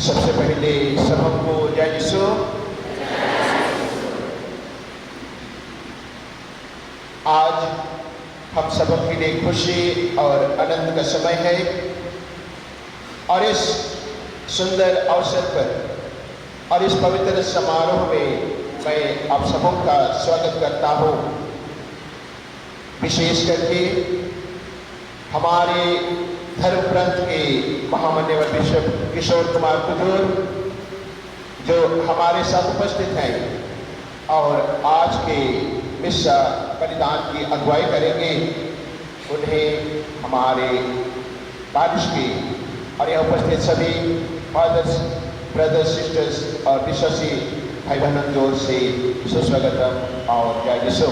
सबसे पहले सबको जय यीशु। आज हम सबके लिए खुशी और आनंद का समय है और इस सुंदर अवसर पर और इस पवित्र समारोह में मैं आप सबों का स्वागत करता हूँ। विशेष करके हमारे धर्म ग्रंथ के महामान्यवर बिशप किशोर कुमार कुजूर जो हमारे साथ उपस्थित हैं और आज के मिस्सा बलिदान की अगुवाई करेंगे, उन्हें हमारे बारिश के और यहाँ उपस्थित सभी फादर्स, ब्रदर्स, सिस्टर्स और विश्वासी भाई बहनों जोर से सुस्वागतम और जय यीशु।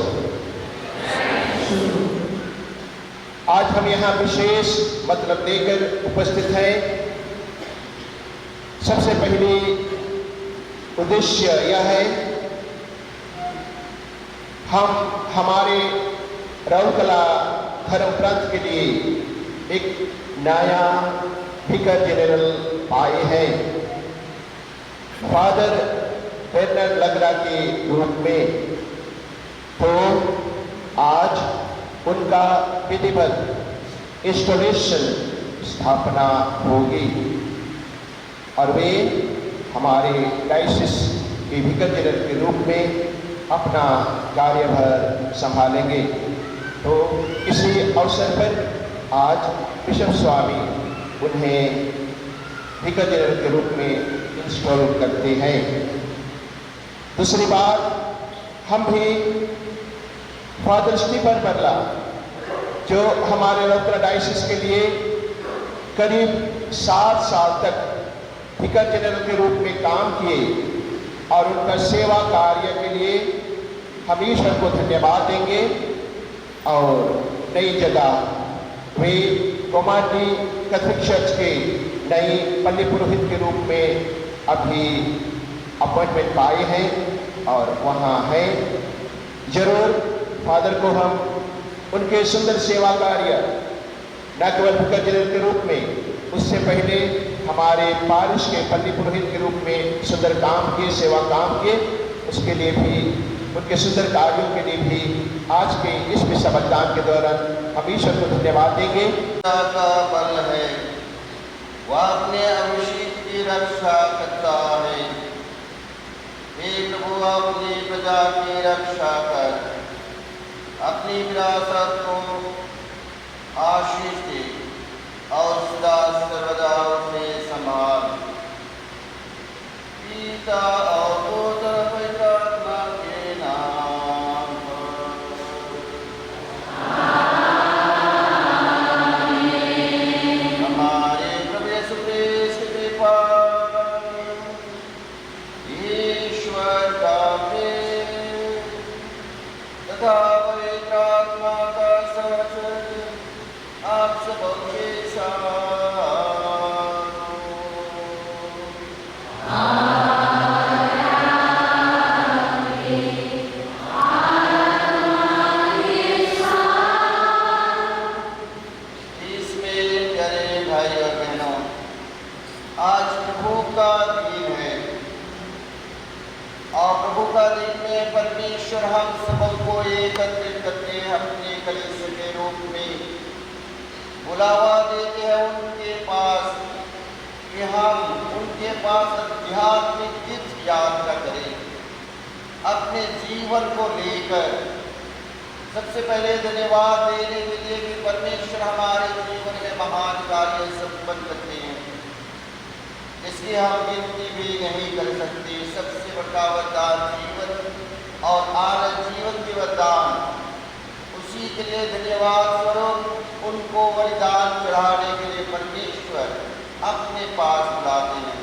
आज हम यहाँ विशेष मतलब लेकर उपस्थित हैं। सबसे पहले उद्देश्य यह है, हम हमारे राउरकेला धर्म ग्रंथ के लिए एक नया विकार जनरल आए हैं, फादर बेरनर लगरा के रूप में। तो आज उनका विधिवत इंस्टॉलेशन स्थापना होगी और वे हमारे डायसिस के विकार जनरल के रूप में अपना कार्यभार संभालेंगे। तो इसी अवसर पर आज बिशप स्वामी उन्हें विकार जनरल के रूप में इंस्टॉल करते हैं। दूसरी बात, हम भी फादर स्टीफन बरला जो हमारे राउरकेला डायसिस के लिए करीब 7 साल तक विकार जनरल के रूप में काम किए और उनका सेवा कार्य के लिए हम ईश्वर को धन्यवाद देंगे। और नई जगह वे कोमाटी कैथोलिक चर्च के नई पल्ली पुरोहित के रूप में अभी अपॉइंटमेंट पाए हैं और वहाँ हैं। जरूर फादर को हम उनके सुंदर सेवा कार्य न केवल विकार जनरल के रूप में, उससे पहले हमारे पारिश के पल्ली पुरोहित के रूप में सुंदर काम किए, सेवा काम किए, उसके लिए भी, उनके सुंदर कार्यों के लिए भी आज के इस मिस्सा बलिदान के दौरान हम ईश्वर को धन्यवाद देंगे। का बल है, वह अपने अभिषेक की रक्षा करता है। हे प्रभु, अपनी प्रजा की रक्षा कर, अपनी विरासत को आशीष दे और सदा सर्वदा उसे संभाल। पिता और पुत्र पवित्र आत्मा के नाम हमारे प्रभु यीशु मसीह की कृपा, ईश्वर का प्रेम तथा पवित्र आत्मा का सहचर्य आप सबों के साथ। इसमें प्यारे भाई और बहनों, आज प्रभु का दिन है और प्रभु का दिन में परमेश्वर हम सबों को एकत्रित करते हैं, अपने कलीसिया के रूप में बुलावा देते हैं उनके पास कि हम उनके पास आध्यात्मिक तीर्थ यात्रा करें अपने जीवन को लेकर। सबसे पहले धन्यवाद देने के लिए कि परमेश्वर हमारे जीवन में महान कार्य संपन्न करते हैं, इसकी हम गिनती भी नहीं कर सकते। सबसे बड़ा वरदान जीवन और आनंद जीवन के वरदान, उसी के लिए धन्यवाद स्वरूप उनको बलिदान चढ़ाने के लिए परमेश्वर अपने पास बुलाते हैं।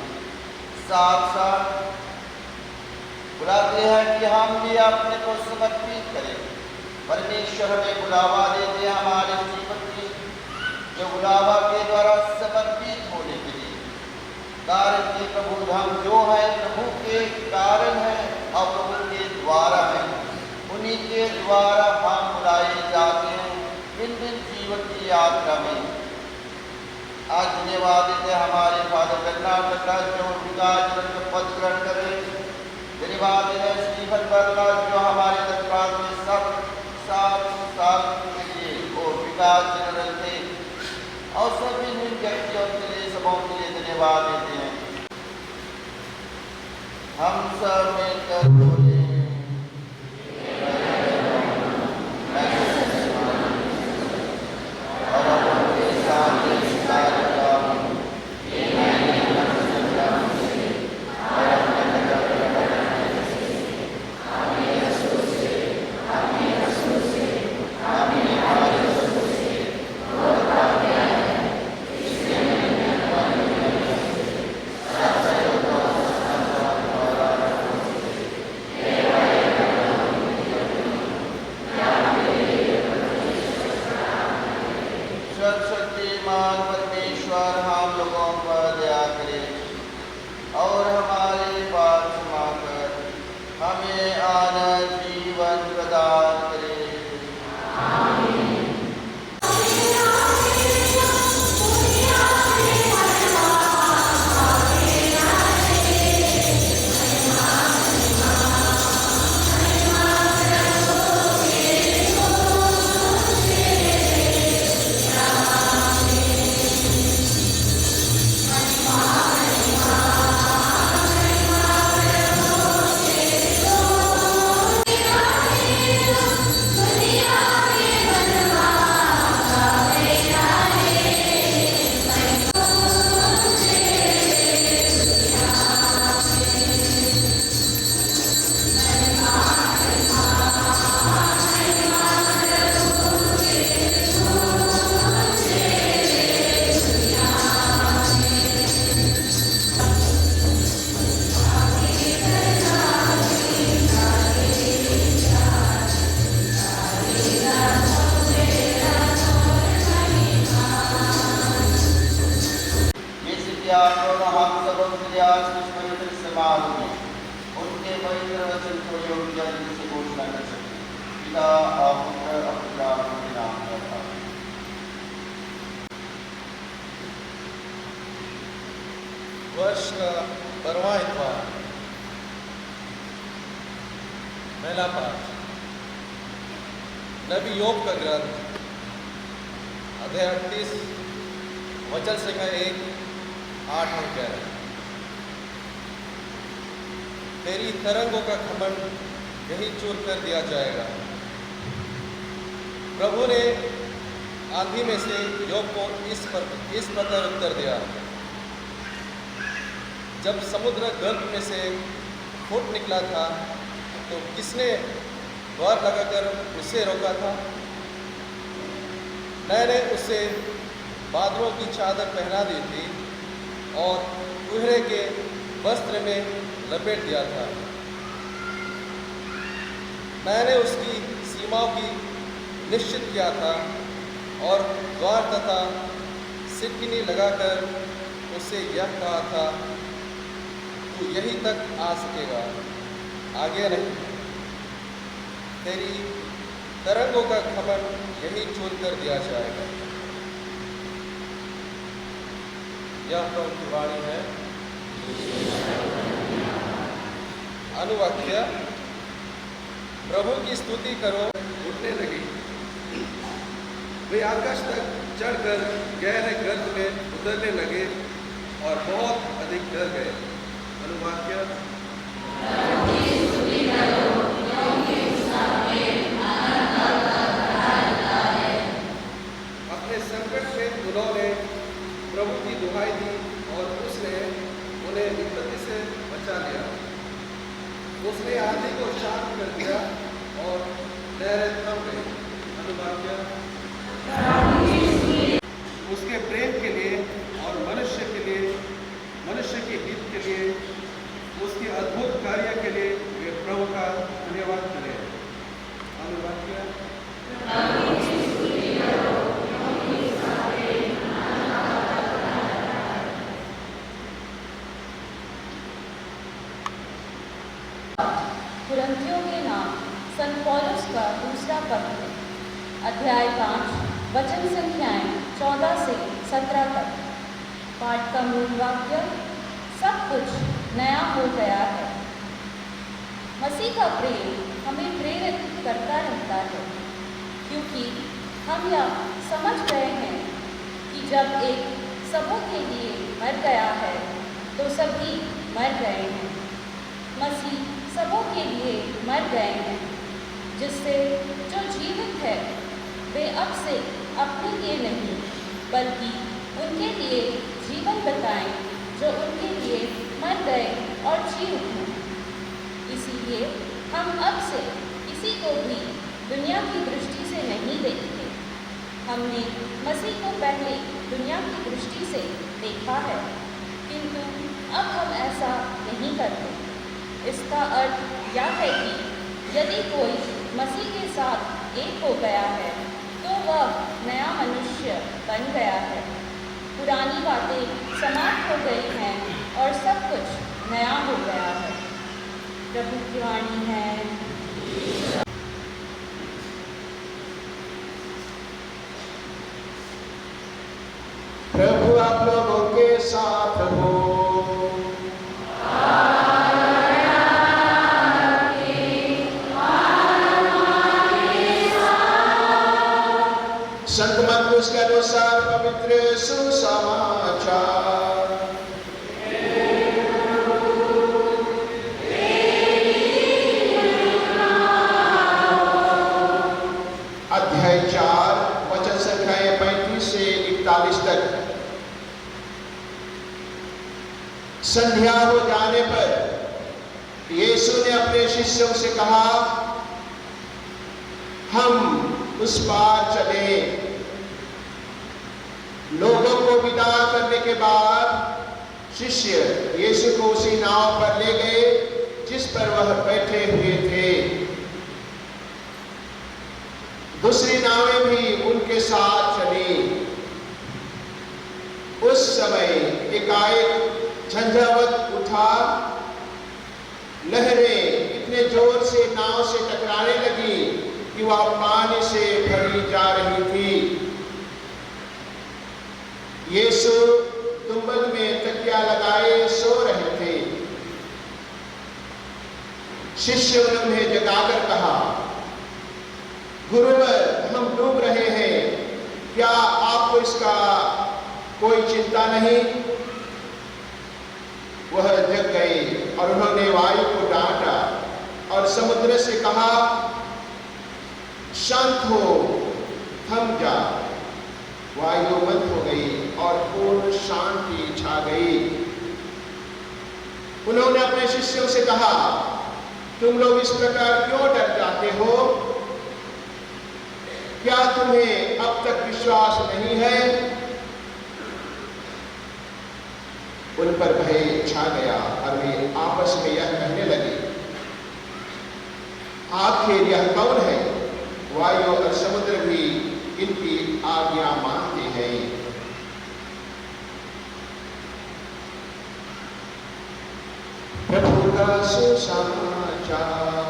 साथ साथ बुलाते हैं कि हम भी अपने को समर्पित करें। परमेश्वर हमें बुलावा देते हैं हमारे जीवन की, जो बुलावा के द्वारा समर्पित होने के लिए, कारण कि प्रभु धाम जो है प्रभु के कारण है और प्रभु के द्वारा है, उन्हीं के द्वारा हम बुलाए जाते हैं भिन्न भिन्न जीवन की यात्रा में। आज धन्यवाद देते हैं हमारे फादर कर्नाटक राज्य और विकास का पद ग्रहण करें। धन्यवाद देते हैं स्टीफन बर्ला जो हमारे तत्काल में सब साल के लिए और विकास जनरल थे और सभी व्यक्तियों के लिए सबों के लिए धन्यवाद देते हैं। हम सब मिलकर बोले शक्तिमान परमेश्वर हम लोगों पर दया करे और हमारे पाप क्षमा कर हमें आनंद जीवन प्रदान करे। हम सब पवित्र समारोह में उनके पवित्र वचन को योग्य से घोषणा कर सके। पिता और पुत्र और पवित्र के नाम पर वर्ष का 12वां इतवार पहला पाठ नबी योग का ग्रंथ अध्याय 38 वचन संख्या 1-8 में कह रहे हैं, तेरी तरंगों का घमंड यही चूर कर दिया जाएगा। प्रभु ने आंधी में से योग को इस प्रकार उत्तर दिया, जब समुद्र गर्भ में से फूट निकला था तो किसने द्वार लगाकर उसे रोका था? मैंने उसे बादलों की चादर पहना दी थी और कोहरे के वस्त्र में लपेट दिया था। मैंने उसकी सीमाओं की निश्चित किया था और द्वार तथा सिटकिनी लगाकर उससे यह कहा था, तू यहीं तक आ सकेगा, आगे नहीं। तेरी तरंगों का घमंड यहीं चूर कर दिया जाएगा। यह प्रभु की वाणी है। अनुवाक्य, प्रभु की स्तुति करो। उठने लगी, वे आकाश तक चढ़कर गहरे गर्त में उतरने लगे और बहुत अधिक डर गए। अनुवाक्य, अपने संकट में उन्होंने प्रभु की दुहाई दी और उसने उन्हें विपत्ति से बचा लिया। उसने आंधी को शांत कर दिया और लहरें थम गई। अनुवाक्य, उसके प्रेम के लिए और मनुष्य के हित के लिए, उसके अद्भुत कार्य के लिए वे प्रभु का धन्यवाद करें। अनुवाक्य, कुरिन्थियों के नाम संत पौलुस का दूसरा पत्र अध्याय 5 वचन संख्याएं 14 से 17 तक। पाठ का मूल वाक्य, सब कुछ नया हो गया है। मसीह का प्रेम हमें प्रेरित करता रहता है, क्योंकि हम यह समझ गए हैं कि जब एक सबों के लिए मर गया है तो सभी मर गए हैं। मसीह सबों के लिए मर गए हैं, जिससे जो जीवित है वे अब से अपने लिए नहीं बल्कि उनके लिए जीवन बताएं जो उनके लिए मर गए और जी उठे। इसीलिए हम अब से किसी को भी दुनिया की दृष्टि से नहीं देखते। हमने मसीह को पहले दुनिया की दृष्टि से देखा है, किंतु अब हम ऐसा नहीं करते। इसका अर्थ यह है कि यदि कोई मसीह के साथ एक हो गया है तो वह नया मनुष्य बन गया है। पुरानी बातें समाप्त हो गई हैं और सब कुछ नया हो गया है। प्रभु की वाणी है। प्रभु आप लोगों के साथ हो। संत मरकुस के अनुसार पवित्र सुसमाचार। अध्याय 4 वचन संख्याएं 35 से 41 तक। संध्या हो जाने पर यीशु ने अपने शिष्यों से कहा, हम उस पार चले। लोगों को विदा करने के बाद शिष्य यीशु को उसी नाव पर ले गए जिस पर वह बैठे हुए थे। दूसरी नावें भी उनके साथ चली। उस समय एकाएक झंझावत उठा। लहरें इतने जोर से नाव से टकराने लगी कि वह पानी से भरी जा रही थी। यीशु गुंबद में तकिया लगाए सो रहे थे। शिष्यों ने उन्हें जगाकर कहा, गुरुवर, हम डूब रहे हैं, क्या आपको इसका कोई चिंता नहीं? वह जग गए और उन्होंने वायु को डांटा और समुद्र से कहा, शांत हो, थम जा। वायु बंद हो गई और पूर्ण शांति छा गई। उन्होंने अपने शिष्यों से कहा, तुम लोग इस प्रकार क्यों डर जाते हो? क्या तुम्हें अब तक विश्वास नहीं है? उन पर भय छा गया और वे आपस में यह कहने लगे, आखिर यह कौन है? वायु और समुद्र भी इनकी आज्ञा मानते हैं। प्रभु का सुसमाचार।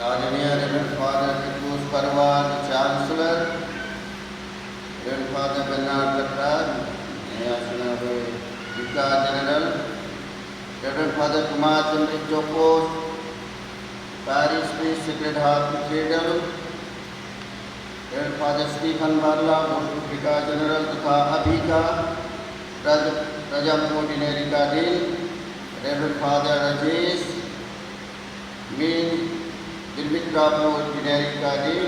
Adonai, Reverend Father Titus Parwan, Chancellor, Reverend Father Bernard Latran, National Vicar General, Reverend Father Kumar Chandra Jokos, Parish Priest Sacred Heart Cathedral, Reverend Father Stephen Barla, Vicar General तथा अभी का रजम ऑर्डिनरी का दिन, Reverend Father Rajesh, Main Dilmitra Ordinary का दिन,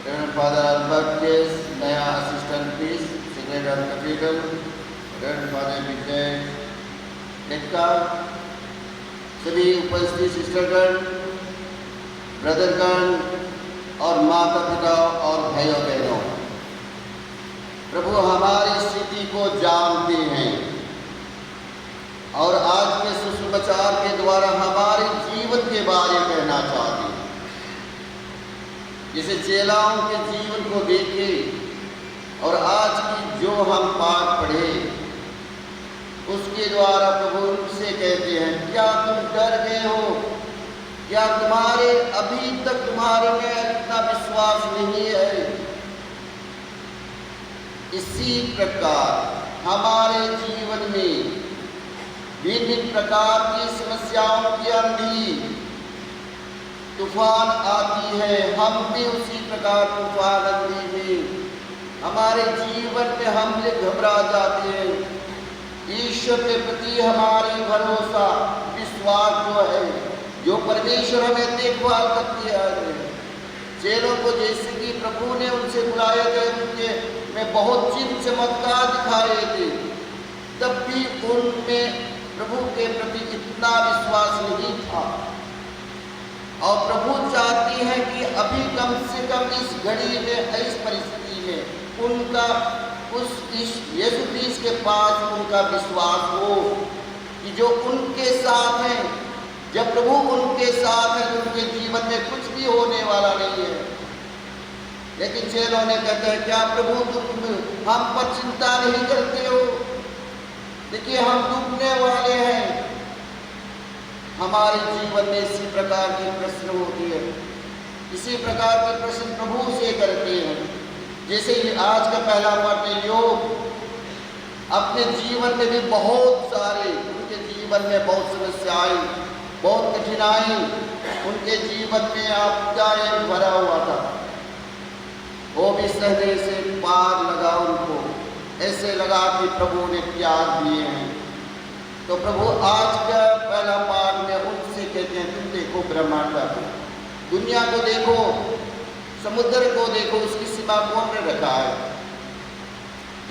Reverend Father Albert Case, नया assistant priest sacred heart cathedral, Reverend Father विजय टेक्का, सभी उपस्थित सिस्टरगण, ब्रदरगण और माता पिता और भाइयों बहनों, प्रभु हमारी स्थिति को जानते हैं और आज के सुसमाचार के द्वारा हमारे जीवन के बारे में कहना चाहते हैं। जैसे चेलाओं के जीवन को देखे और आज की जो हम पाठ पढ़े उसके द्वारा प्रभु उनसे कहते हैं, क्या तुम डर गए हो? क्या तुम्हारे अभी तक तुम्हारे में इतना विश्वास नहीं है? इसी प्रकार हमारे जीवन में विभिन्न प्रकार की समस्याओं की आंधी तूफान आती है। हम भी उसी प्रकार तूफान आंधी में हमारे जीवन में हम घबरा जाते हैं। ईश्वर के प्रति हमारी भरोसा विश्वास जो है, जो परमेश्वर हमें देखभाल करती है। चेलों को जैसे कि प्रभु ने उनसे बुलाए थे, उनके में बहुत चिन्ह चमत्कार दिखाए थे, तब भी उनमें प्रभु के प्रति इतना विश्वास नहीं था। और प्रभु चाहती हैं कि अभी कम से कम इस घड़ी में, इस परिस्थिति में उनका इस यीशु क्रिस्त के पास उनका विश्वास हो कि जो उनके साथ हैं। जब प्रभु उनके साथ है तो उनके जीवन में कुछ भी होने वाला नहीं है। लेकिन चेलों ने कहते हैं, क्या प्रभु तुम हम पर चिंता नहीं करते हो? देखिए, हम डूबने वाले हैं। हमारे जीवन में इसी प्रकार के प्रश्न होते हैं, इसी प्रकार के प्रश्न प्रभु से करते हैं। जैसे आज का पहला पाठ में योग अपने जीवन में भी बहुत सारे, उनके जीवन में बहुत समस्याएं, बहुत कठिनाई, उनके जीवन में आपदाएं भरा हुआ था। वो भी सहने से पार लगा, उनको ऐसे लगा कि प्रभु ने त्याग दिए हैं। तो प्रभु आज का पहला पाठ में उनसे कहते हैं, तुम देखो ब्रह्मांड को, दुनिया को देखो, समुद्र को देखो, उसकी सीमा कौन ने रखा है?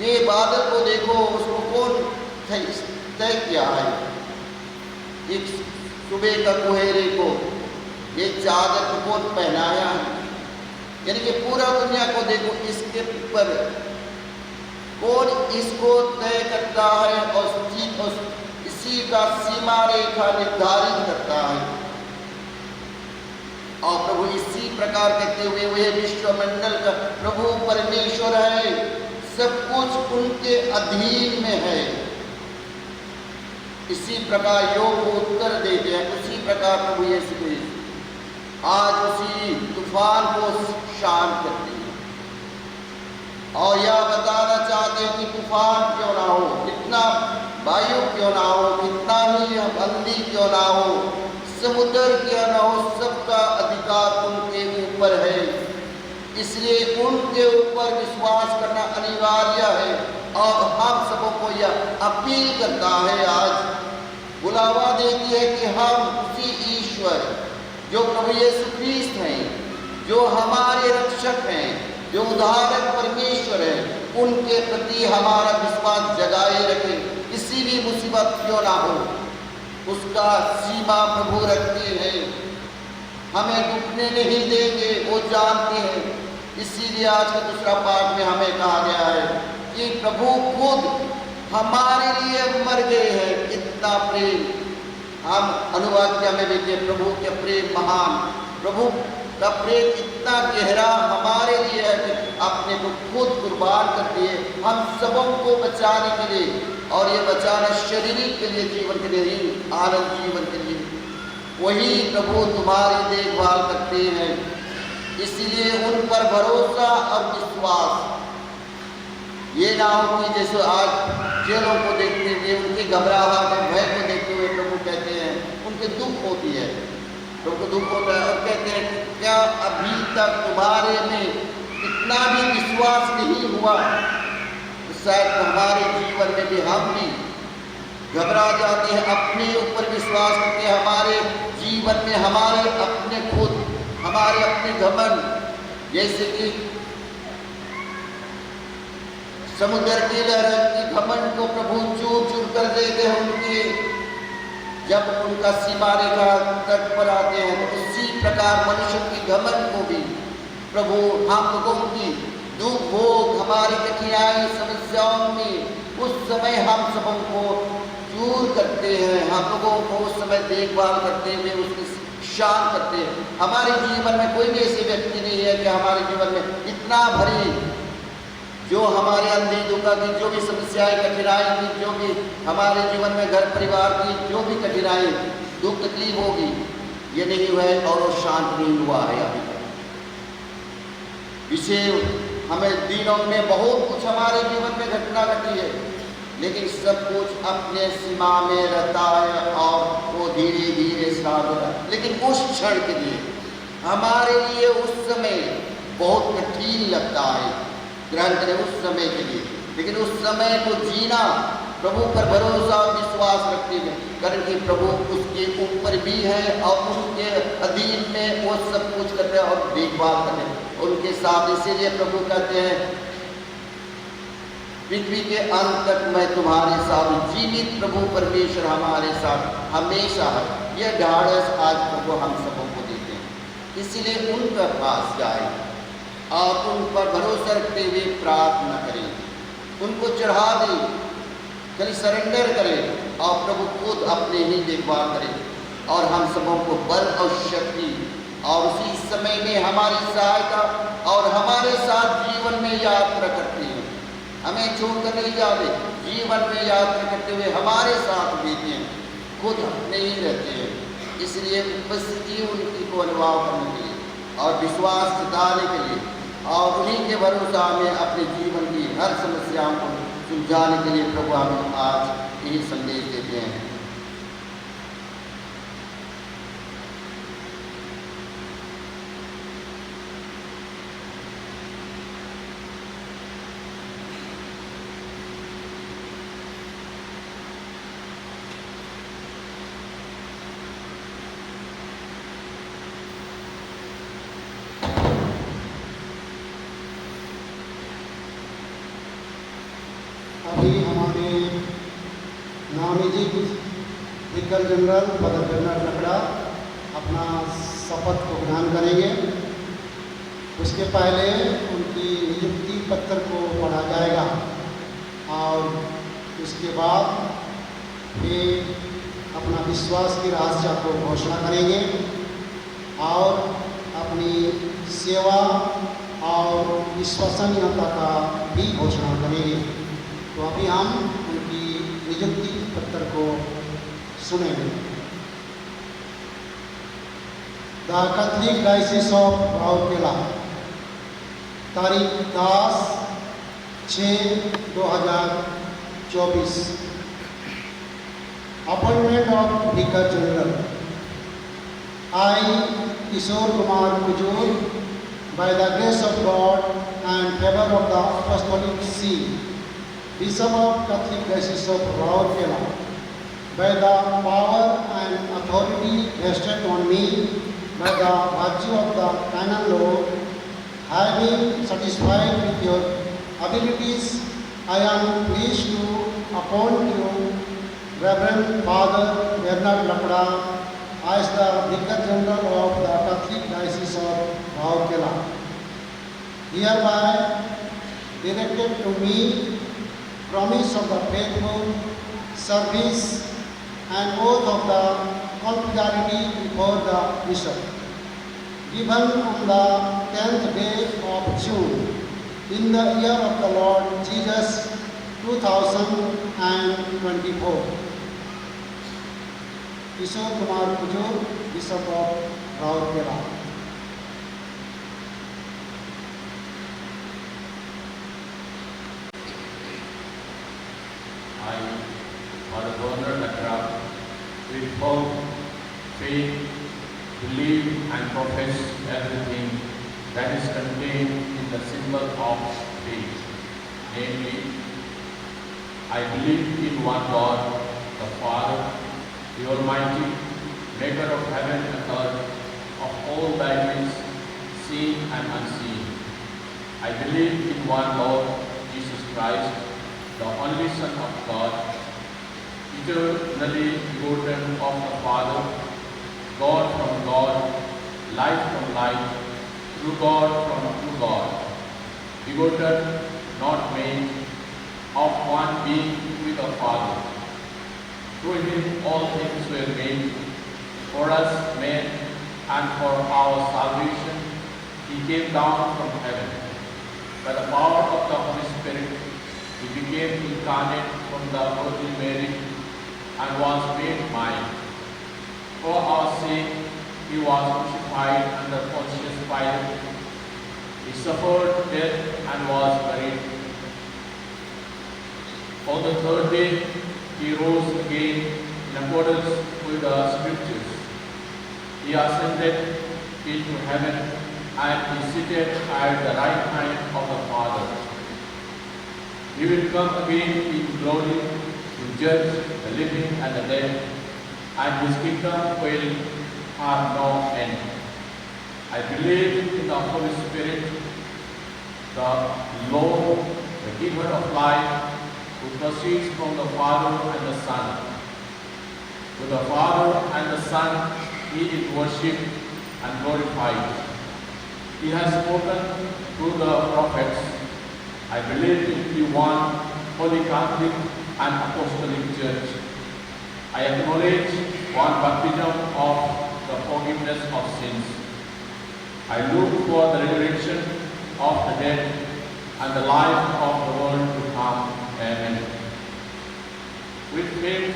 ये बादल को देखो, उसको कौन तय किया है? एक सुबह का कुहेरे को, ये चादर को कौन पहनाया है? यानी कि पूरा दुनिया को देखो, इसके ऊपर कौन इसको तय करता है और इसी का सीमा रेखा निर्धारित करता है। और प्रभु इसी प्रकार कहते हुए वह विश्वमंडल का प्रभु परमेश्वर है, सब कुछ उनके अधीन में है। इसी प्रकार योग को उत्तर देते हैं। उसी प्रकार प्रभु यीशु क्रिस्त आज उसी तूफान को शांत करते हैं और यह बताना चाहते हैं कि तूफान क्यों ना हो, कितना वायु क्यों ना हो, कितना ही आंधी क्यों ना हो, समुद्र क्यों ना हो, सबका अधिकार उनके ऊपर है। इसलिए उनके ऊपर विश्वास करना अनिवार्य है। और हम सबों को यह अपील करता है, आज बुलावा देती है कि हम उसी ईश्वर जो प्रभु यीशु क्रिस्त हैं, जो हमारे रक्षक हैं, जो उद्धारक परमेश्वर है, उनके प्रति हमारा विश्वास जगाए रखें। किसी भी मुसीबत क्यों ना हो, उसका सीमा प्रभु रखते हैं, हमें डूबने नहीं देंगे, वो जानते हैं। इसीलिए आज के दूसरा पाठ में हमें कहा गया है कि प्रभु खुद हमारे लिए मर गए हैं। इतना प्रेम हम अनुवाक्य में देखिए, प्रभु के प्रेम महान, प्रभु का प्रेम इतना गहरा हमारे लिए है कि अपने को खुद कुर्बान कर दिए हम सबों को बचाने के लिए। और ये बचाना शारीरिक के लिए, जीवन के लिए ही, आनंद जीवन के लिए। वही प्रभु तुम्हारी देखभाल करते हैं। इसलिए उन पर भरोसा और विश्वास ये ना हो कि जैसे आज जेलों को देखते हुए, उनकी घबराहट और भय को देखते हुए प्रभु कहते हैं, उनके दुख होती है, प्रभु को दुख होता है और कहते हैं, क्या अभी तक तुम्हारे में इतना भी विश्वास नहीं हुआ? तो शायद हमारे जीवन में भी हम भी घबरा जाते हैं, अपने ऊपर विश्वास करते हैं, हमारे जीवन में हमारे अपने खुद, हमारे अपने घमंड, जैसे कि समुद्र की लहर की घमंड को प्रभु चूर चूर कर देते हैं। उनके जब उनका सीमा रेखा तट पर आते हैं, तो उसी प्रकार मनुष्य की घमंड को भी प्रभु हम लोगों की दुख भोग, हमारी कठिनाई समस्याओं में उस समय हम सबों को चूर करते हैं, हम लोगों को उस समय देखभाल करते हुए उसकी शांत करते हैं। हमारे जीवन में कोई भी ऐसे व्यक्ति नहीं है कि हमारे जीवन में इतना भरी जो हमारे अंधे दुखा की जो भी समस्याएं कठिनाई की, जो भी हमारे जीवन में घर परिवार की जो भी कठिनाई दुख तकलीफ होगी, ये नहीं हुआ है और वो शांत नहीं हुआ है अभी तक। इसे हमें दिनों में बहुत कुछ हमारे जीवन में घटना घटी है, लेकिन सब कुछ अपने सीमा में रहता है और वो धीरे धीरे शांत होता है। लेकिन उस क्षण के लिए हमारे लिए उस समय बहुत कठिन लगता है, ग्रहण करें उस समय के लिए, लेकिन उस समय को जीना प्रभु पर भरोसा और विश्वास रखते हुए, कारण कि प्रभु उसके ऊपर भी है और उसके अधीन में वो सब कुछ करते हैं और देखभाल करते हैं उनके साथ। इसीलिए प्रभु कहते हैं पृथ्वी के अंत तक मैं तुम्हारे साथ, जीवित प्रभु परमेश्वर हमारे साथ हमेशा है। यह ढाढ़स आज प्रभु हम सबों को देते हैं। इसीलिए उनके पास जाए और उन पर भरोसा रखते हुए प्रार्थना करें, उनको चढ़ा दें, कल सरेंडर करें और प्रभु खुद अपने ही देखभाल करें और हम सबों को बल और शक्ति और उसी समय में हमारी सहायता और हमारे साथ जीवन में यात्रा करते हैं। हमें छोड़कर नहीं जाते, जीवन में यात्रा करते हुए हमारे साथ बीते हैं, खुद अपने ही रहते हैं। इसलिए उपस्थिति उनकी को अनुभव करने के लिए और विश्वास जताने के लिए और उन्हीं के भरोसा में अपने जीवन की हर समस्याओं को सुलझाने के लिए प्रभु हमें आज यही संदेश देते हैं। अभी हमारे नामिजी विकर जनरल पदक जनरल लकड़ा अपना शपथ को ग्रहण करेंगे। उसके पहले उनकी नियुक्ति पत्र को पढ़ा जाएगा और उसके बाद वे अपना विश्वास की रास्ता को घोषणा करेंगे और अपनी सेवा और विश्वसनीयता का भी घोषणा करेंगे। तो अभी हम उनकी नियुक्ति पत्र को सुनेंगे। The Catholic diocese of Rourkela, तारीख 10/6/2024। Appointment of vicar general. I, Kishore Kumar Kujur, by the grace of God and favor of the Apostolic See, Bishop of Catholic Diocese of Rourkela, by the power and authority vested on me by the virtue of the canon law, having satisfied with your abilities, I am pleased to appoint you, Reverend Father Bernard Lakda, as the Vicar General of the Catholic Diocese of Rourkela. Hereby directed to me promise of the faithful service and oath of the confidelity before the bishop, given on the 10th day of June in the year of the Lord Jesus 2024. Kishore Kumar Kujur, Bishop of Rourkela. I, Father Bernard Lakda, with hope, faith, believe and profess everything that is contained in the symbol of faith. Namely, I believe in one God, the Father, the Almighty, maker of heaven and earth, of all that is seen and unseen. I believe in one Lord, Jesus Christ, the only Son of God, eternally begotten of the Father, God from God, light from light, true God from true God, begotten, not made, of one being with the Father. Through him all things were made, for us men, and for our salvation he came down from heaven. by the power of the Holy Spirit, he became incarnate from the Virgin Mary and was made man. For our sake, he was crucified under Pontius Pilate. He suffered death and was buried. On the third day, he rose again in accordance with the Scriptures. He ascended into heaven and is seated at the right hand of the Father. He will come again in glory to judge the living and the dead, and his kingdom will have no end. I believe in the Holy Spirit, the Lord, the giver of life, who proceeds from the Father and the Son. To the Father and the Son he is worshipped and glorified. He has spoken through the prophets. I believe in the one Holy Catholic and Apostolic Church. I acknowledge one baptism of the forgiveness of sins. I look for the resurrection of the dead and the life of the world to come. Amen. With faith,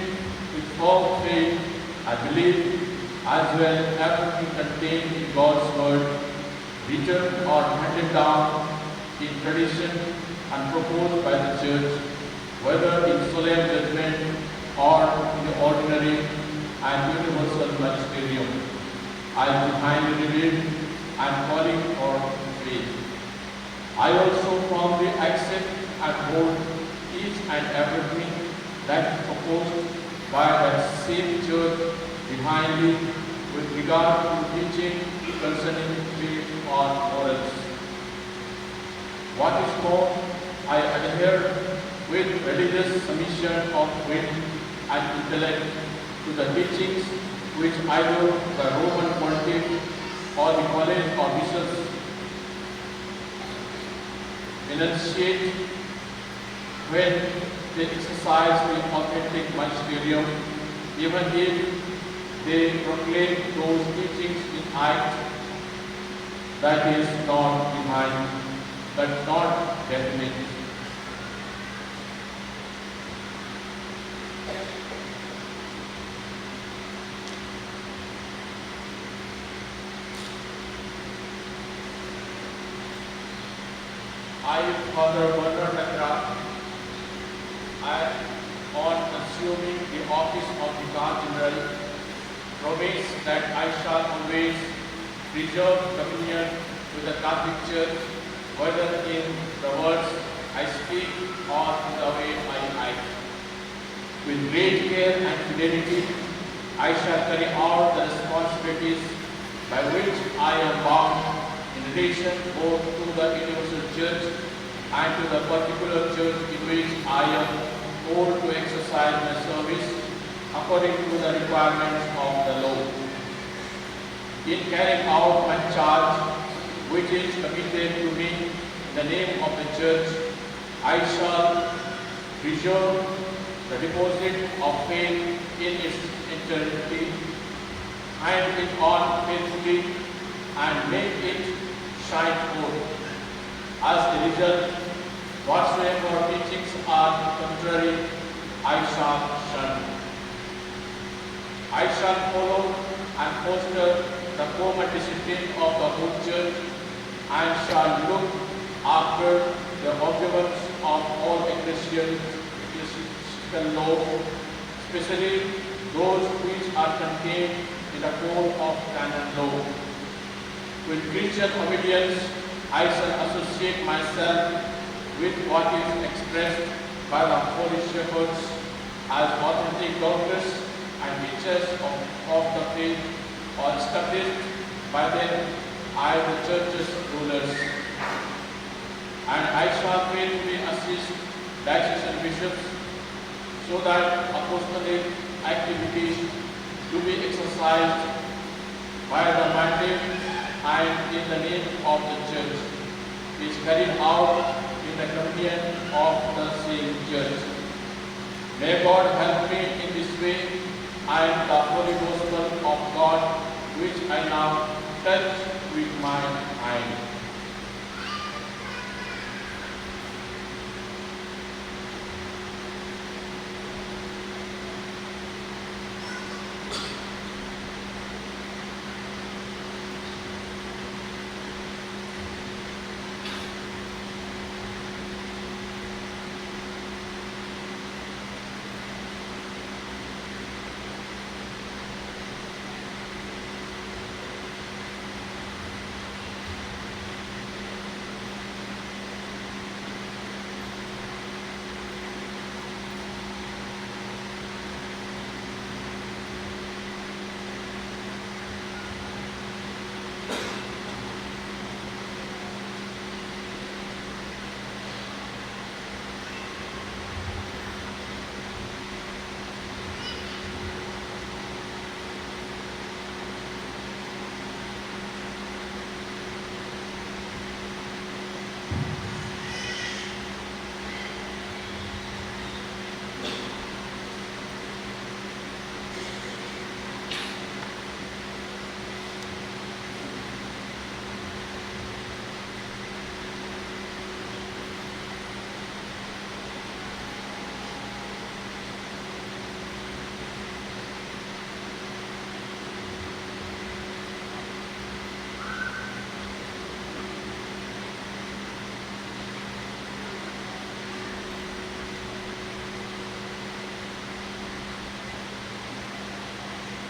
with full faith, I believe as well everything contained in God's word, written or handed down in tradition and proposed by the Church, whether in solemn judgment or in the ordinary and universal magisterium. I behind believe and calling for faith. I also firmly accept and hold each and everything that is proposed by that same Church divinely with regard to teaching concerning faith or morals. What is more, I adhere with religious submission of will and intellect to the teachings which either the Roman Pontiff or the College of Bishops enunciate when they exercise the authentic magisterium, even if they proclaim those teachings in act, that is not divine, but not definite. I, Father Bernard Lacroix, I, on assuming the office of Vicar General, promise that I shall always preserve communion with the Catholic Church, whether in the words I speak or in the way I act. With great care and fidelity, I shall carry out the responsibilities by which I am bound in relation both to the universal Church and to the particular church in which I am called to exercise my service according to the requirements of the law. In carrying out my charge, which is committed to me in the name of the Church, I shall preserve the deposit of faith in its integrity, hand it on faithfully, and make it shine forth. As a result, whatsoever teachings are contrary, I shall shun. I shall follow and foster the common discipline of the whole Church, and shall look after the observance of all ecclesiastical laws, especially those which are contained in the code of canon law. With Christian obedience, I shall associate myself with what is expressed by the Holy Shepherds as authentic doctors and teachers of the faith, or established by them as the Church's rulers. And I shall faithfully assist diocesan bishops so that apostolic activities to be exercised by the mandate and in the name of the Church is carried out in the communion of the same Church. May God help me in this way, and the Holy Gospel of God, which I now touch with my hand.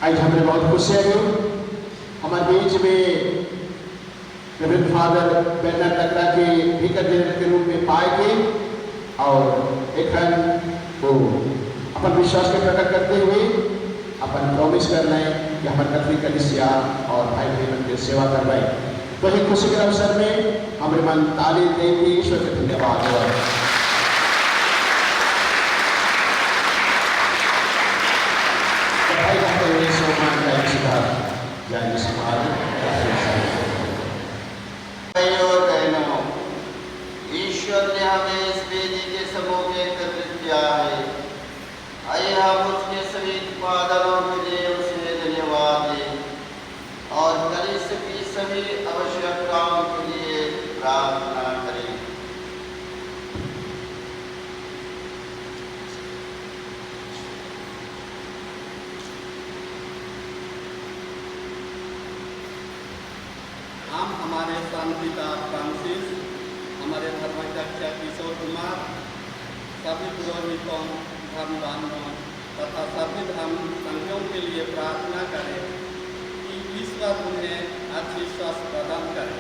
आज हमने बहुत खुशी है हमारे बीच में reverend father banner लकड़ा के विकार general के रूप में पाए गए और एक वो अपन विश्वास के प्रकट करते हुए अपन प्रॉमिस कर रहे हैं कि हमारे कैथोलिक कलीसिया और भाई बहनों की सेवा करवाएं। तो एक खुशी के अवसर में हमारे मन ताली देंगे, ईश्वर के धन्यवाद हुआ। और बहनों, ईश्वर ने हमें इस वेदी के समूह में एकत्रित किया है। आइए हम उसके सभी उत्पादनों के लिए उसे धन्यवाद दें और कलीसिया की सभी आवश्यकताओं के लिए प्रार्थना करें। हम हमारे शांतिता फ्रांसिस, हमारे धर्माध्यक्ष किशोर कुमार, सभी पुरोहितों, धर्मवानों तथा सभी धर्म संघों के लिए प्रार्थना करें कि ईश्वर उन्हें अच्छी स्वास्थ्य प्रदान करे,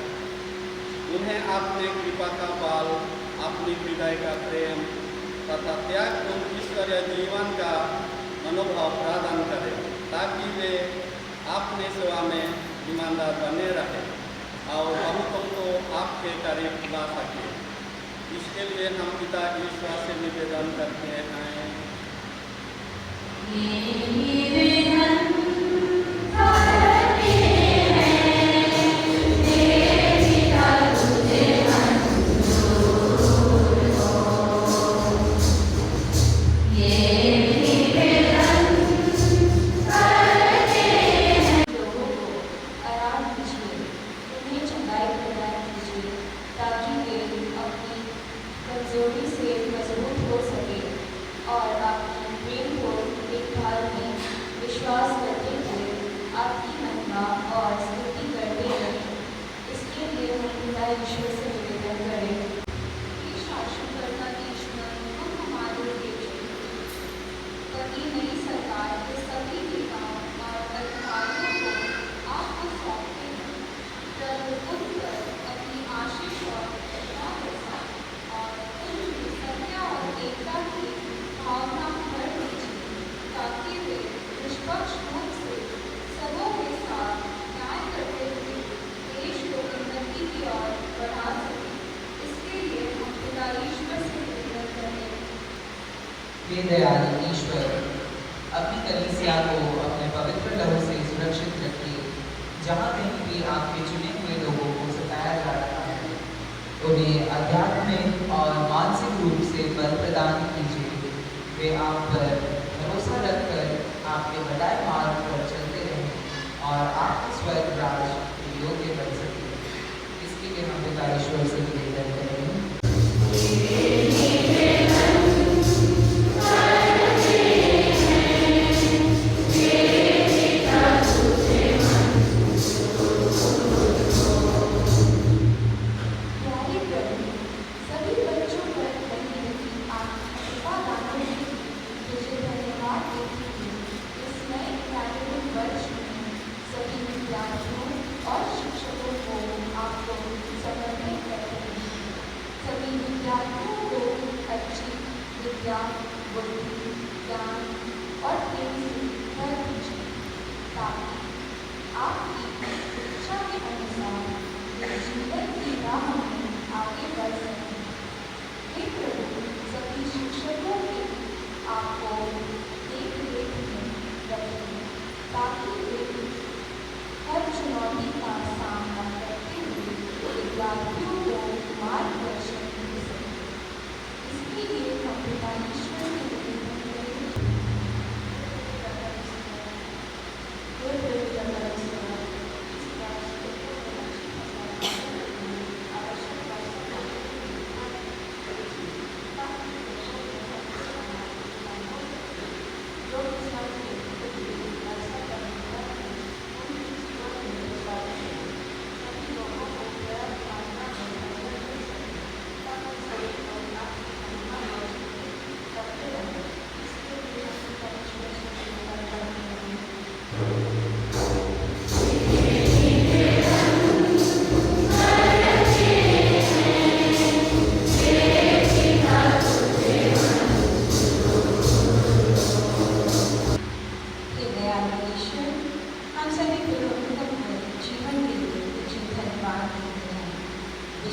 उन्हें अपने कृपा का बल, अपनी हृदय का प्रेम तथा त्यागपूर्ण ईश्वरीय जीवन का मनोभाव प्रदान करे, ताकि वे अपने सेवा में ईमानदार बने रहें और बहुतों को आपके करीब ला सके। इसके लिए हम पिता ईश्वर से निवेदन करते हैं। कमजोरी से मजबूत हो सके और आपकी प्रेम को देखभाल में विश्वास करते हुए आपकी महिमा और स्तुति करते रहें। इसके लिए हम पिता ईश्वर से निवेदन करें। शासनकर्ता ईश्वर, हम हमारे प्रति नई सरकार के सभी नेताओं और अधिकारियों को आपको सौंपते हैं। प्रभु उन पर अपनी आशीष और एकता की भावना भर दीजिए, ताकि वे निष्पक्ष रूप से सबों के साथ न्याय करते हुए देश को उन्नति की ओर बढ़ा सकें। इसके लिए हम पिता ईश्वर से निवेदन करें। हे दयालु ईश्वर, अपनी कलीसिया को अपने पवित्र लहू से सुरक्षित रखिए। जहाँ कहीं भी आपके चुने हुए लोगों को सताया जा रहा है, उन्हें आध्यात्मिक और मानसिक रूप से बल प्रदान कीजिए। वे आप पर भरोसा रखकर आपके बताए मार्ग पर चलते रहें और आपके स्वर्ग राज के योग्य बन सके। इसके लिए हम पिता ईश्वर से निवेदन करेंगे।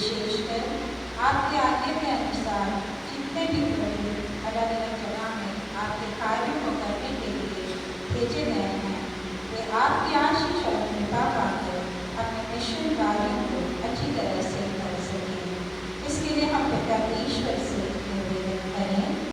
विशेष है। आपके आज्ञा के अनुसार जितने भी प्रभु अलग अलग जगह में आपके कार्यों को करने के लिए भेजे गए हैं, वे आपकी आशीष और कृपा पाकर अपने मिशन कार्यों को अच्छी तरह से कर सकें। इसके लिए हम पिता ईश्वर से निवेदन करें।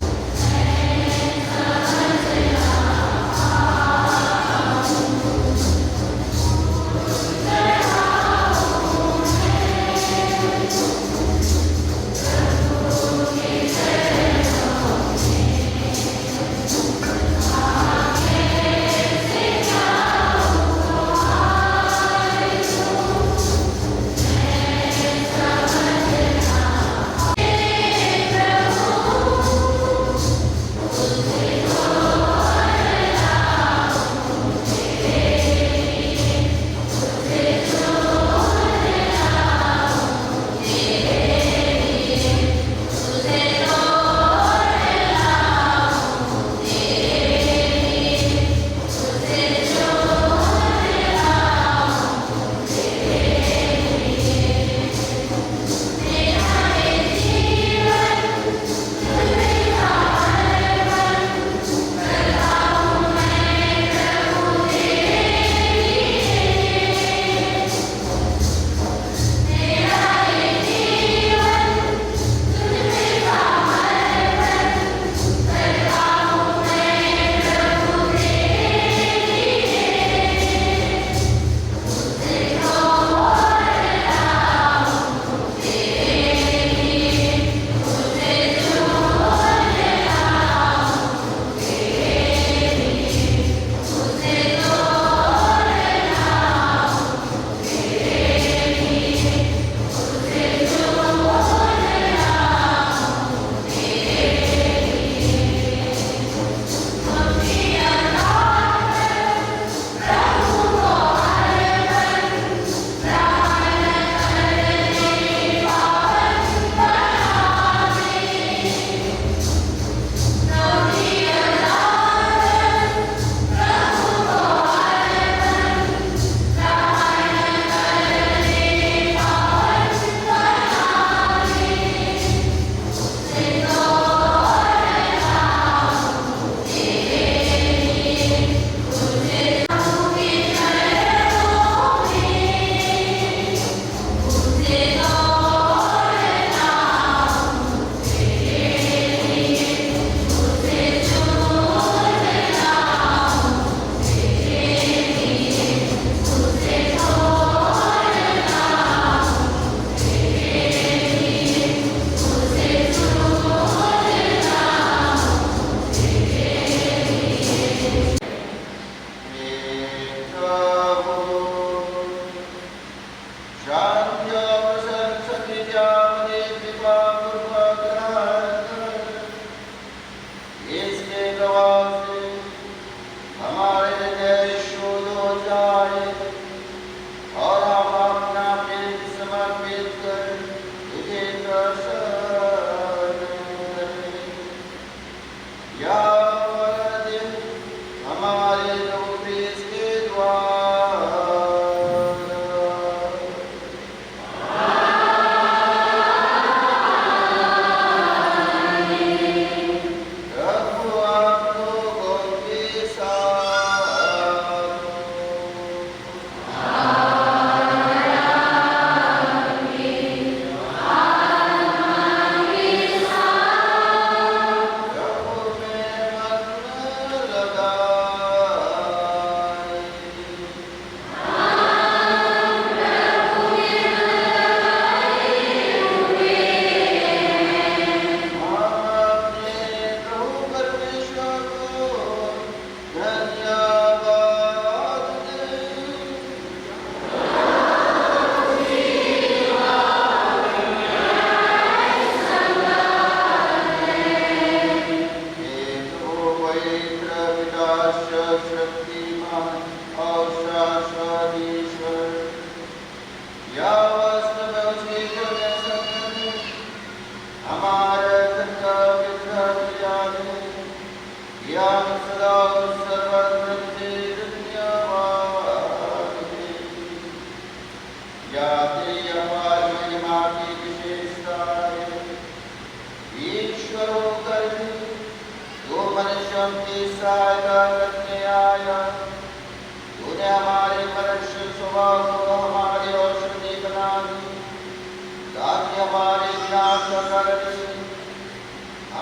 या तेरी अपार महिमा की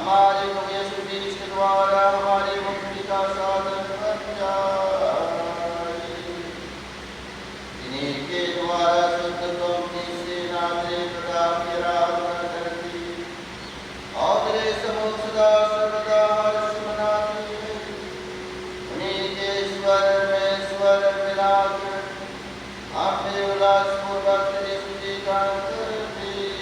हमारे प्रभु यीशु मसीह के द्वारा हमारी मुक्ति का साधन बन जाए। इन्हीं के द्वारा सुंदर की सेना तेरे प्रताप की आराधना करती और तेरे सम्मुख सदा सर्वदा हर्ष मनाती है। उन्हीं के स्वर में स्वर मिलाकर आपने उल्लासपूर्वक तेरी स्तुति गान करती है।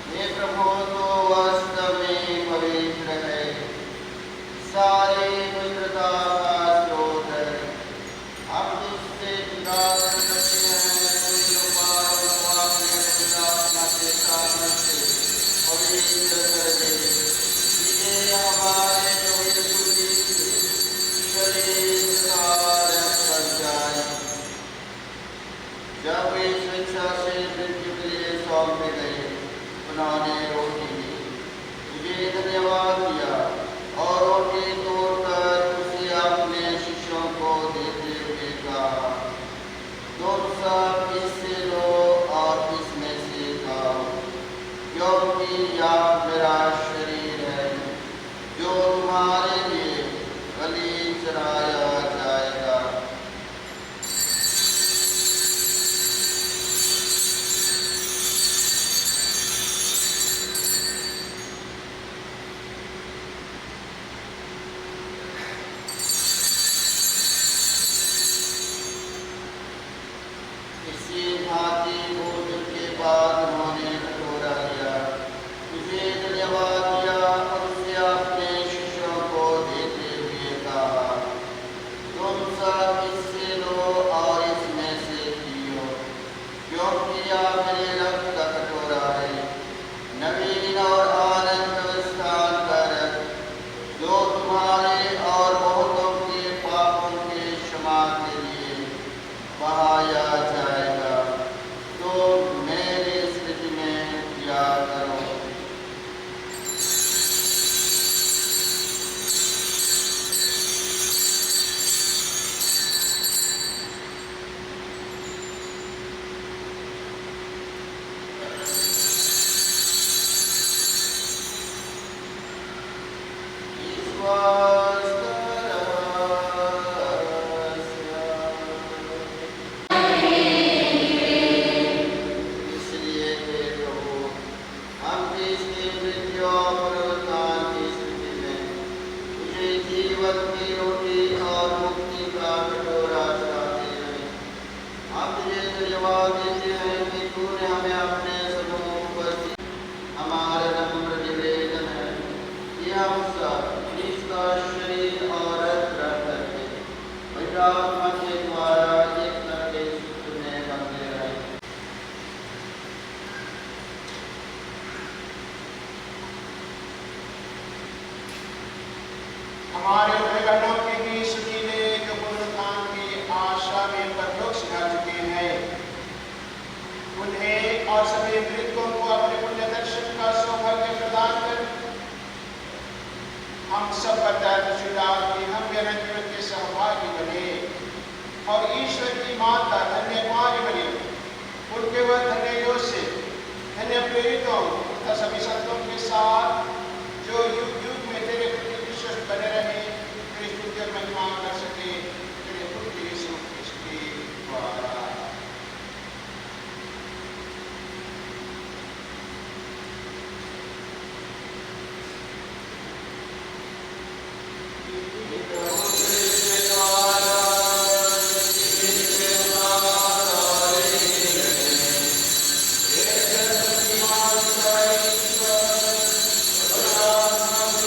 हे प्रभु तो वास्तव में पवित्र है, सारे पवित्रता का स्रोत है। हम तुझसे जुदा कर सकते हैं, कोई उपाय को अपने पवित्रात्मा के सामने से पवित्र कर दे। ये हमारे प्रभु यीशु मसीह शरीर का रक्त बन जाए। जब वे स्वेच्छा से मृत्यु के लिए सौंपे गए, उन्होंने रोटी ली, तुझे धन्यवाद दिया और रोटी तोड़कर उसे अपने शिष्यों को देते हुए कहा, तुम सब इससे लो और इसमें से खाओ, क्योंकि यह मेरा शरीर है जो तुम्हारे लिए बलि चढ़ाया जाएगा। इसी भांति भोजन के बाद उन्होंने कटोरा लिया, तुझे धन्यवाद दिया और उसे अपने शिष्यों को देते हुए कहा, तुम सब इससे लो और इसमें से पियो, क्योंकि यह मेरे रक्त का कटोरा है, नवीन और आनंद स्थान का रक्त, जो तुम्हारे और बहुतों के पापों के क्षमा के लिए बहाया जाएगा। तो मेरी स्मृति में किया करो। इसलिए हे प्रभु, हम इसकी मृत्यु और पुनरुत्थान की स्थिति में तुझे जीवन की रोटी और मुक्ति का कटोरा चढ़ाते हैं। हम तुझे धन्यवाद देते हैं कि तूने हमें अपने समूह उपस्थित हमारा नम्र निवेदन है कि हम सब इसका शरीर और रक्त ग्रहण करके पवित्र आत्मा के द्वारा एक करके सूत्र में बंधे रहें। हमारे बहनों के भी सुनीले जो पुनरुत्थान की आशा में परलोक सिखा चुके हैं, उन्हें और सभी मृतकों को अपने पुण्य दर्शन का सौभाग्य प्रदान कर हम सब बता कि हम अनंत जीवन के सहभागी बने और ईश्वर की माता धन्य कुमारी बने, उनके वह धन्य योसेफ, धन्य प्रेरितों तथा सभी संतों के साथ जो युग युग में तेरे प्रति विश्वास बने रहे, तेरी स्तुति और महिमा कर सके, तेरे पुत्र यीशु मसीह के द्वारा। Amen.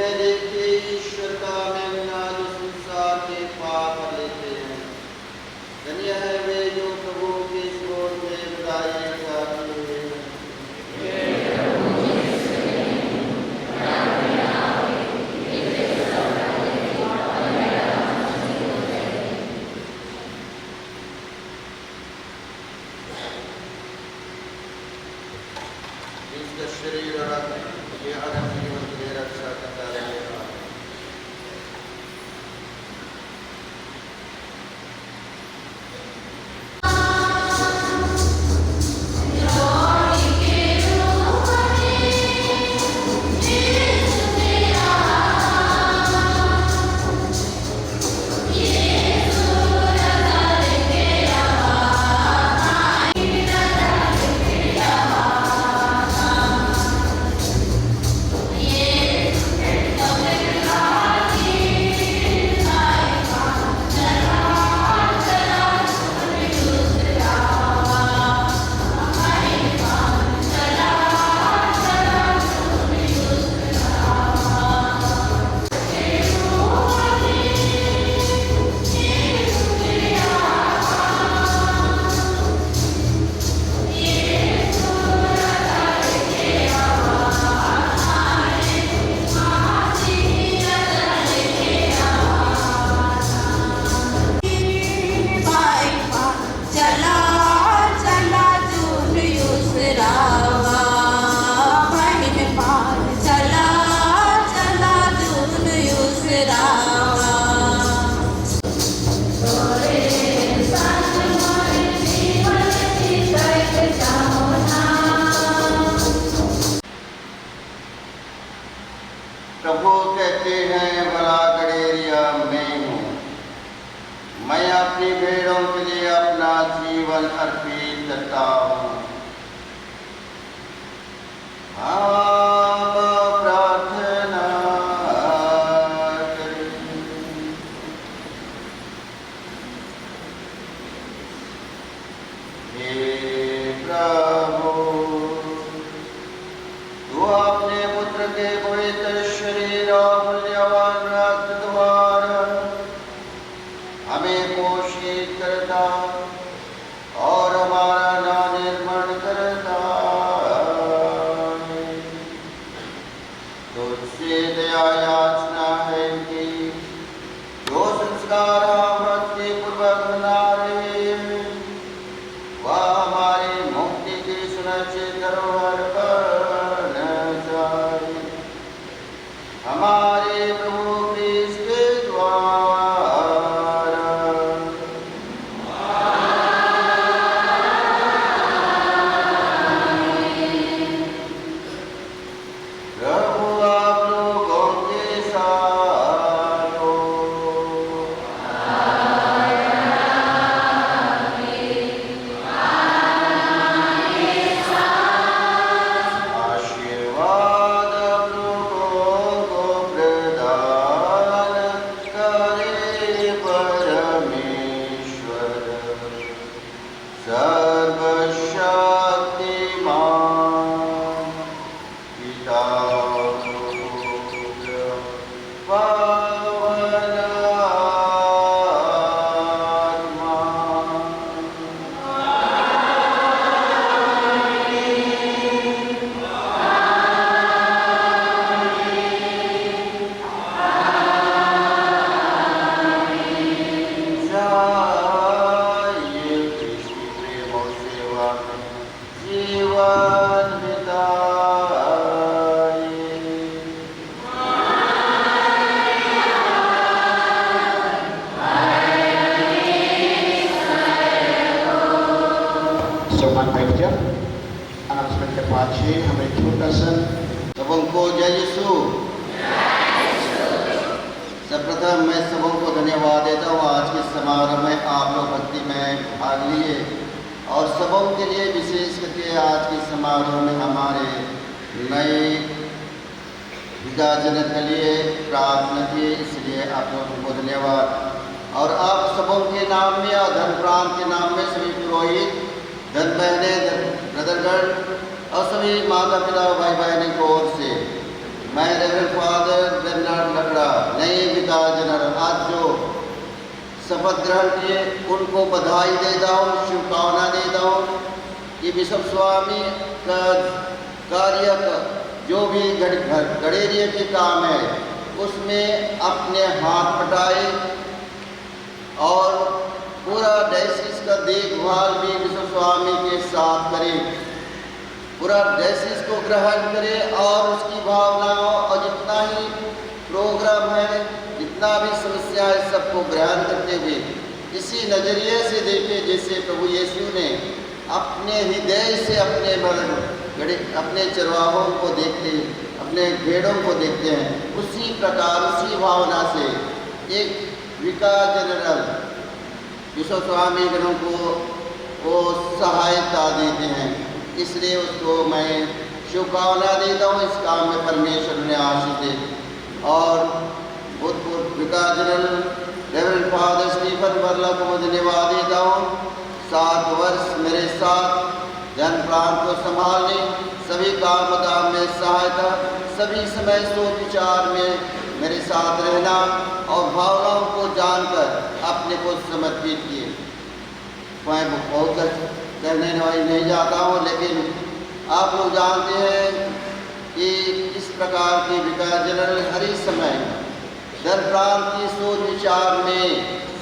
है देखिए ईश्वर का मेमना जो संसार के पाप लेते हैं। धन्य है वे जो प्रभु के स्रोत में बधाई गाते हैं। इसका शरीर और आत्मा ये अनंत जीवन के लिए रक्षा करता रहेगा। प्रभु कहते हैं भला गडेरिया मैं हूँ, मैं अपनी भेड़ों के लिए अपना जीवन अर्पित करता हूँ। आप प्रार्थना करें। हे प्रभु, तू अपने पुत्र के पवित्र शरीर और मूल्यवान रक्त द्वारा हमें पोषित करता और हमारा नाम निर्माण करता है। तुझसे दया याचना है कि जो संस्कार हम भक्ति पूर्वक बना रहे हैं वह हमारी मुक्ति की सुनिश्चित धरोहर बन जाए। हमारे प्रभु क्रिस्त के द्वारा। प्रभु आप लोगों के साथ हो। आशीर्वाद आप लोगों को प्रदान करे परमेश्वर सर्वशक्तिमान पिता पुत्र पवन आत्मा। जाइए कृष्ण की प्रेम और सेवा में जीवन बिताइए। सम्मान बैठ जा। अनाउंसमेंट के बाद ही हमें छोटा सा सबों को जय यीशु। सर्वप्रथम मैं सबों को धन्यवाद देता हूँ आज के समारोह में आप लोग भक्ति में भाग लिए और सबों के लिए विशेष करके आज के समारोह में हमारे नए विभाजन के लिए प्रार्थना की, इसलिए आप लोगों को धन्यवाद। और आप सबों के नाम में और धन प्रांत के नाम में सभी पुरोहित, धन बहने, ब्रदरगण और सभी माता पिता भाई बहनों की ओर से मैं रेवरेंड फादर नए विकास जनरल आज जो शपथ ग्रहण किए उनको बधाई देता हूँ, शुभकामना देता हूँ कि बिशप स्वामी का कार्य का जो भी गडेरिया के काम है उसमें अपने हाथ बटाए और पूरा डायसिस का देखभाल भी बिशप स्वामी के साथ करें, पूरा डायसिस को ग्रहण करें और उसकी भावनाओं और जितना ही प्रोग्राम है, जितना भी समस्या है, सबको ग्रहण करते हुए इसी नज़रिए से देखे जैसे प्रभु यीशु ने अपने हृदय से अपने चरवाहों को देखते, अपने भेड़ों को देखते हैं, उसी प्रकार उसी भावना से एक विकास जनरल बिशप स्वामी गणों को वो सहायता देते हैं। इसलिए उसको मैं शुभकामना देता हूँ, इस काम में परमेश्वर ने आशीष दे। और भूतपूर्व विकास general reverend father Stephen World को मैं धन्यवाद देता हूँ। 7 वर्ष मेरे साथ जन प्रांत को संभालने, सभी काम दाम में सहायता, सभी समय सोच विचार में मेरे साथ रहना और भावनाओं को जानकर अपने को समर्पित किए। मैं बहुत कहने नहीं जाता हूँ, लेकिन आप लोग जानते हैं कि इस प्रकार के विकास जनरल हर ही समय जन प्रांत की सोच विचार में,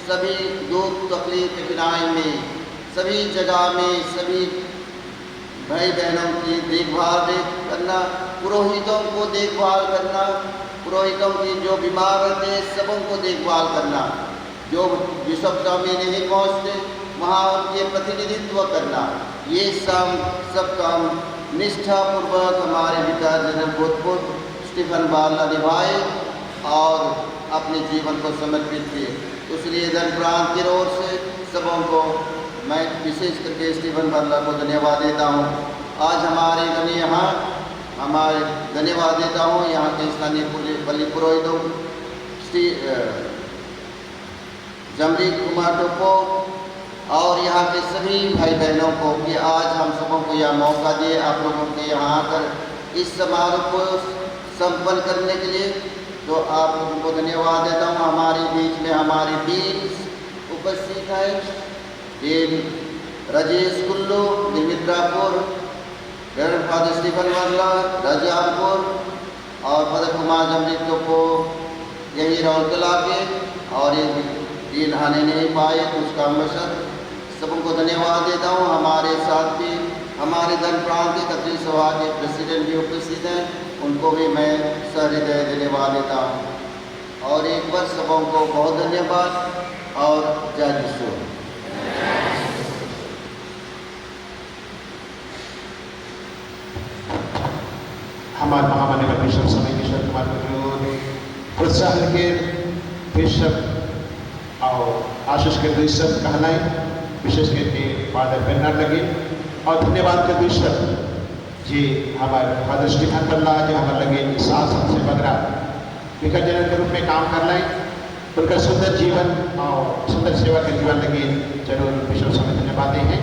सभी दुख तकलीफ कठिनाई में, सभी जगह में सभी भाई बहनों की देखभाल करना, पुरोहितों को देखभाल करना, पुरोहितों की जो बीमार रहते हैं सबों को देखभाल करना, जो बिशप स्वामी नहीं पहुँचते वहाँ उनके प्रतिनिधित्व करना, ये सब काम निष्ठापूर्वक हमारे विकास जनरल भूतपूर्व स्टीफन बाला निभाए और अपने जीवन को समर्पित किए। इसलिए जन प्रांत की ओर से सबों को मैं विशेष करके स्टीफन बाला को धन्यवाद देता हूँ। आज हमारे गण यहाँ हमारे धन्यवाद देता हूँ यहाँ के स्थानीय बलि पुरोहितों जमरी कुमार टोपो और यहाँ के सभी भाई बहनों को कि आज हम सबों को यह मौका दिए आप लोगों के यहाँ आकर इस समारोह को संपन्न करने के लिए, तो आप लोगों को धन्यवाद देता हूँ। हमारे बीच में हमारे डीन उपस्थित है, dean Rajesh Kullu Nirmitrapur, reverend father Stephen Varla Rajapur और फादर कुमार जमरी टोपो यही रौलकला के, और ये डीन आने नहीं पाए तो उसका अवसर सबों को धन्यवाद देता हूँ। हमारे साथ भी हमारे धन प्रांत के कतरी सभा के प्रेसिडेंट भी उपस्थित हैं, उनको भी मैं सहृदय धन्यवाद देता हूँ। और एक बार सबों को बहुत धन्यवाद और जय यीशु। हमारे महामान्य बिशप समय किशोर कुमार प्रोत्साहन के बिशप और आशीष के बिशप कहलाए, विशेष करके फादर बेनर लगे और धन्यवाद के बिशप जी हमारे फादर स्टीफन बल्ला जो हमारे लगे सास से बगरा विकास जनरल के रूप में काम कर लाए, उनका सुंदर जीवन और सुंदर सेवा के जीवन लगे जरूर बिशप समय धन्यवाद हैं।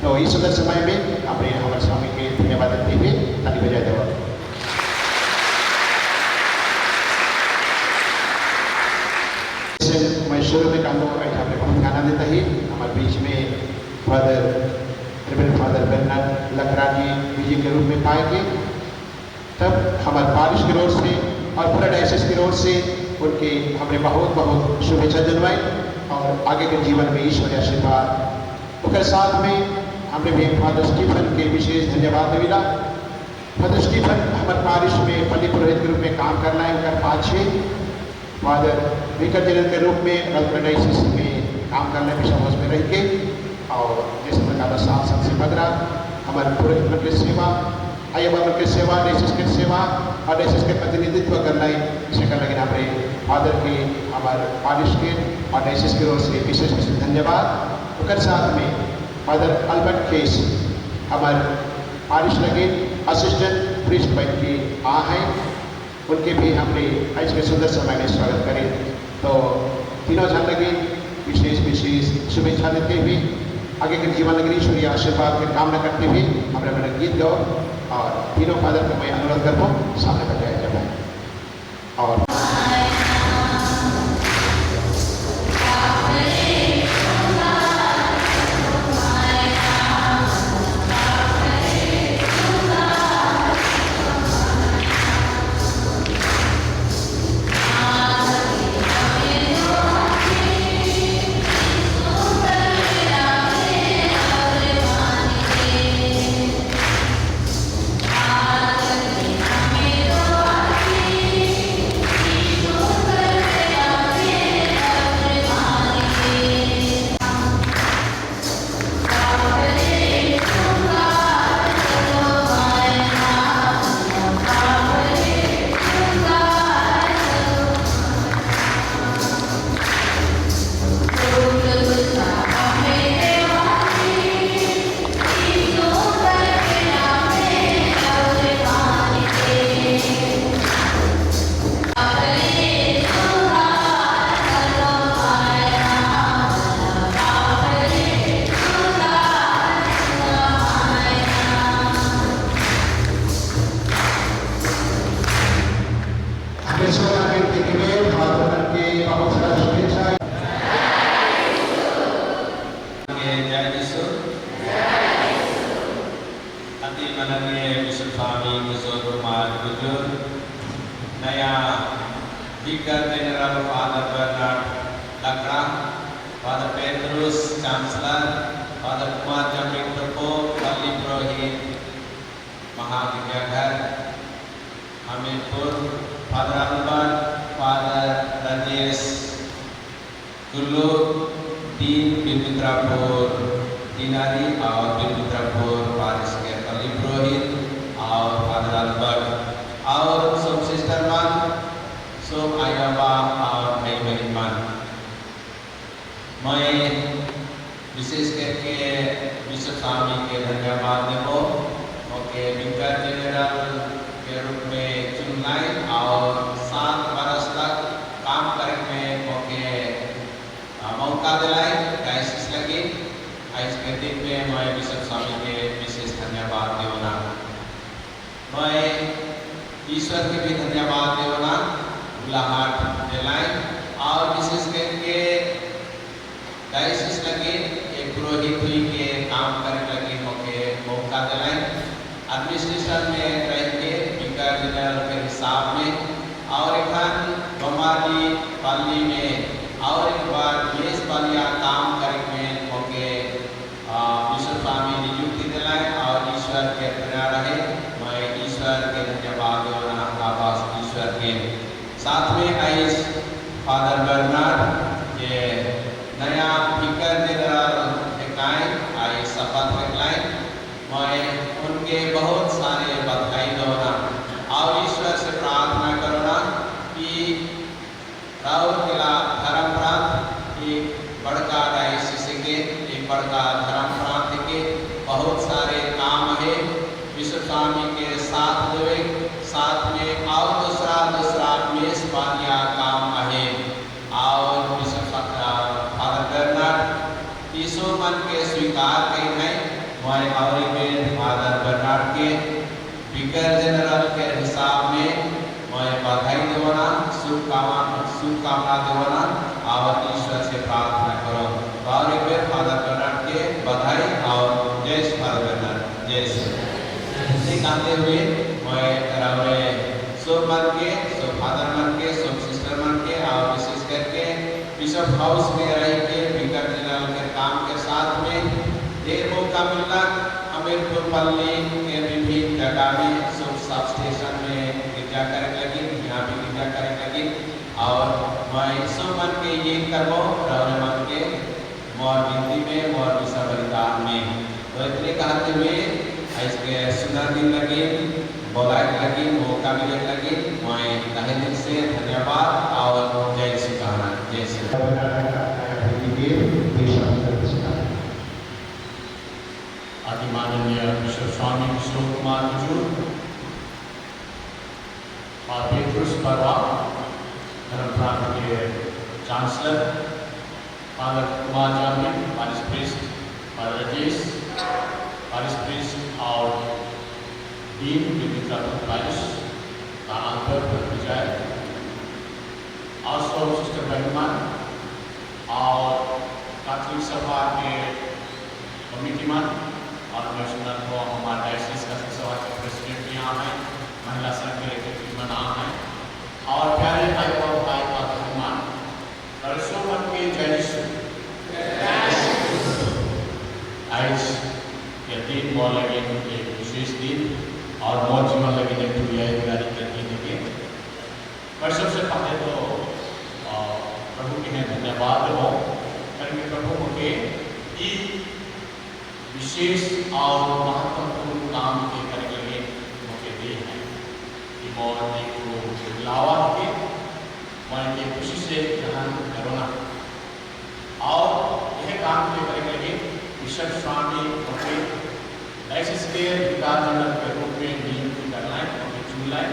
तो इस सुंदर समय में हमने हमारे स्वामी के धन्यवाद देते हुए ताली बजाय देवा। मैं शुरू में कहूँ हमने बहुत गाना देता ही हमारे बीच में फादर बेनर लकड़ा जी विजय के रूप में पाएंगे, तब हमारे बारिश की ओर से और पूरा डायसिस की ओर से उनके हमने बहुत बहुत शुभेच्छा दिलवाई और आगे के जीवन में ईश्वरीय आशीर्वाद। उसके साथ में हमने भी फादर स्टीफन के विशेष धन्यवाद मिला। फादर स्टीफन हमारे बारिश में पल्ली पुरोहित के रूप में काम करना है, उनका 5-6 फादर विकास जनरल के रूप में डायसिस में काम करने में समझ में रह के और जिस प्रकार सांसद से बगरा हमारे पुरोहित की सेवा, आयबा की सेवा, डायसिस की सेवा और डायसिस के प्रतिनिधित्व करना है, इसे करने के हमारे फादर के हमारे बारिश के और डायसिस की ओर से विशेष विशेष धन्यवाद। उसके साथ में फादर अल्बर्ट केस हमारे बारिश लगे असिस्टेंट प्रीस्ट बन के आ हैं, उनके भी हमने आज के सुंदर समय में स्वागत करें। तो तीनों जन लगे विशेष विशेष शुभेच्छा देते हुए आगे के जीवन लगे ईश्वरीय आशीर्वाद की कामना करते हुए हमारे मैंने गीत गाओ और तीनों फादर को मैं अनुरोध करता हूँ सामने बैठाया जाए। और विश्वकर्मा के निवेद भागवत के बहुत सारा शुभेच्छा जय यीशु अति माननीय विशुद्ध स्वामी किशोर कुमार बुजुर्ग नया vicar general father Bernard Lakra father Petrus chancellor father Kumar जमरिक प्रभु पल्ली पुरोहित महाविद्याघर Hamirpur father Albert father Rajesh Kullu तीन बिरमित्रापुर तीनारी और बिरमित्रापुर पारिश के पल्ली पुरोहित और फादर अल्बर्ट और सब सिस्टर मन सब आयाबा और भाई बहन मन मैं विशेष करके विश्व स्वामी के धन्यवाद देवो ओके विकर जनरल के रूप में चुनाई और 7 वर्ष तक काम करने में ओके मौका दिलाए डायसिस लगी आज के दिन में मैं विश्व स्वामी के विशेष धन्यवाद देवना मैं ईश्वर के भी धन्यवाद देवना बुलाहट दिलाए और विशेष करके डायसिस लगी एक पुरोहित हुई के काम करने लगी होके मौका दिलाए एडमिनिस्ट्रेशन में रहेंगे विकार जनरल के हिसाब में और एक बमाली पाली में और एक बार मेष पालिया काम करने में होके विश्व स्वामी नियुक्ति दिलाए और ईश्वर के प्रेरणा रहे मैं ईश्वर के धन्यवाद देना आवास ईश्वर के साथ में आइस फादर बर्नार्ड ये नया विकर जनरल इकाई आई शपथ दिलाए मैं उनके बहुत सारे बधाई देना और ईश्वर से प्रार्थना करना कि राउर किला धर्म प्रांत एक बड़का डायसिस के एक बड़का धर्म प्रांत के बहुत सारे काम है विश्व स्वामी के साथ देवे साथ में और दूसरा मेष पालिया काम है और विश्व फादर बर्नार्ड यीशु मन के स्वीकार कई है मैं और फादर बर्नार्ड के विकर जनरल के हिसाब में मैं बधाई देवना शुभकामना देवना और ईश्वर से प्रार्थना करो और एक बार फादर बर्नार्ड के बधाई और जय फादर बर्नार्ड जय श्री कहते हुए मैं रावरे सब मन के सब फादर मन के सब सिस्टर मन के और विशेष करके बिशप हाउस में रह के विकर जनरल के काम के साथ में देर मौका मिलना हमीरपुर पल्ली के विभिन्न जगह में सब सब स्टेशन में गिरजा करने लगी यहाँ भी गिरजा करने लगी और मैं सब मन के ये करबो रवने मन के मोर गिनती में मोर विषय बलिदान में तो इतने कहते हुए इसके सुंदर दिन लगे बोलाए लगी मौका मिले लगी मैं तहे दिल से धन्यवाद और जय श्री कहना जय श्री अति माननीय विश्व स्वामी किशोर कुमार बुजुर्ग और पेट्रुस परवा धर्म प्रांत के चांसलर फादर कुमार जामी parish priest father Rajesh parish priest और डीन बिरमित्रापुर पारिश का अंतर पर विजय और सब सिस्टर बहनमान और कैथोलिक सभा के कमिटी मान और मैं सुना तो हमारा डायसिस का सभा के प्रेसिडेंट यहाँ है महिला संघ के लेकर मना है और प्यारे भाई और भाई का सम्मान परसों मन के जय आज के दिन बोल लगे एक विशेष दिन और मौज जीवन लगे एक तैयारी करके लगे पर सबसे पहले तो प्रभु के धन्यवाद हो करके प्रभु के विशेष और महत्वपूर्ण काम के करके लिए मौके दिए हैं कि मौके को लावा के मैं खुशी से ग्रहण करूँगा और यह काम के करके लिए विश्व स्वामी मौके डायसिस के विकार जनरल के रूप में नियुक्त करना है मौके चुन लाए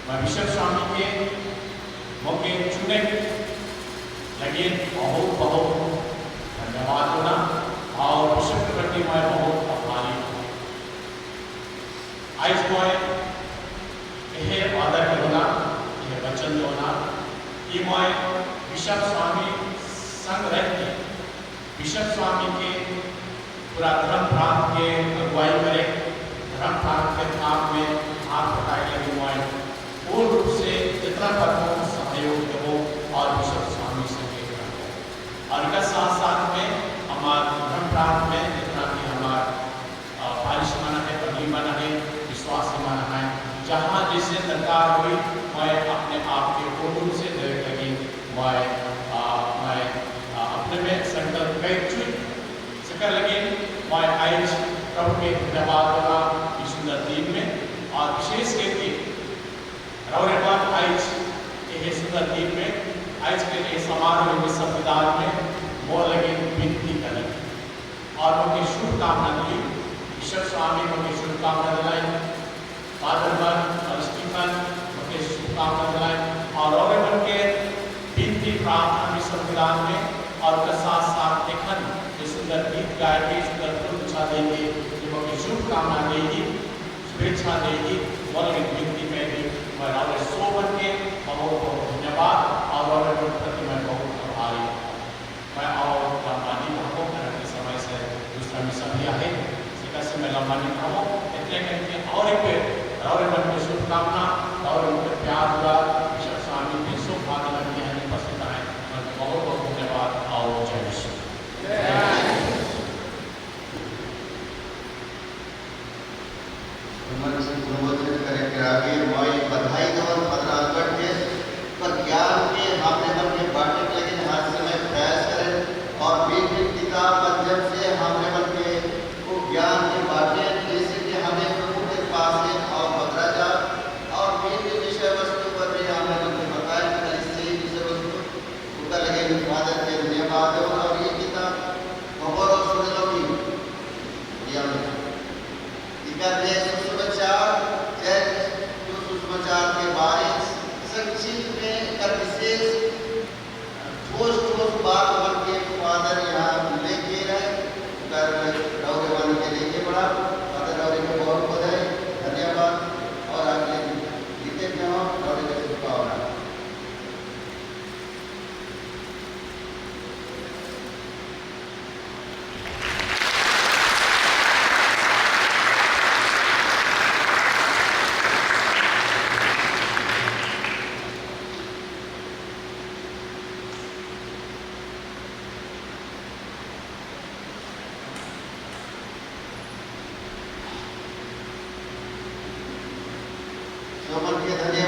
मैं विश्व स्वामी के मौके चुने लगे बहुत धन्यवाद होना और विश्व के प्रति मैं बहुत आभारी हूँ आज मैं यह वादा करूँगा यह कि मैं बिशप स्वामी संग रहते बिशप स्वामी के पूरा धर्म प्रांत के अगुवाई करें, धर्म प्रांत के काम में हाथ बटाए लगे मैं पूर्ण रूप से जितना कर पाऊँ सहयोग देवो और बिशप स्वामी से और इसका साथ साथ में हमारे धर्म प्रांत में जितना भी हमारा बारिश माना है, पढ़ी माना है, विश्वास माना है, जहाँ जिससे दरकार हुई मैं अपने आप के पूर्ण से दे लगी मैं अपने में संकल्प कर चुकी सकर लगे मैं आज प्रभु के धन्यवाद होगा इस सुंदर दिन में और विशेष करके रौरेबाद आज ये सुंदर दिन में आज के लिए समारोह में संविधान में मोर लगे विनती करें और उनकी शुभकामना दी बिशप स्वामी उनकी शुभकामना दिलाई फादर और स्टीफन उनके शुभकामना दिलाई और उनके विनती प्रार्थना में संविधान में और उसके साथ साथ लेखन ये सुंदर गीत गाएंगे, सुंदर शुभेच्छा देंगे, उनकी शुभकामना देगी, शुभेच्छा देगी और विनती करेंगे मैं और सोबर के बहुत बहुत धन्यवाद और प्रति मैं बहुत आभारी मैं और लंबानी भावों करने समय से दूसरा मिशन भी है सीधा से मैं लंबानी भावों इतने करके और एक की शुभकामना और उनके प्यार हुआ बिशप स्वामी के शुभ भावना लगी है उपस्थित आए बहुत बहुत धन्यवाद और जय विश्व संबोधित करेंगे आगे मैं बधाई और पत्रागढ़ के पर ज्ञान के हमने मन के बांटने के लेकिन हाथ से मैं प्रयास करें और विधि का माध्यम से हमने मन के वो ज्ञान के बांटे जैसे कि हमें प्रभु के पास है और बदला जा और विधि विषय वस्तु पर भी हमें मन के बताए इससे विषय वस्तु उनका लगे फादर के धन्यवाद और ये किताब बहुत सुंदर होगी सुसमाचार सुसमाचार के बारे संक्षिप्त में कर विशेष ठोस ठोस बात बन के फादर यहाँ लेके रहे कर रौरे बन के लेके बढ़ा फादर रौरे को बहुत बधाई धन्यवाद और आगे जीते में हो रौरे का शुभकामना के धन्यवाद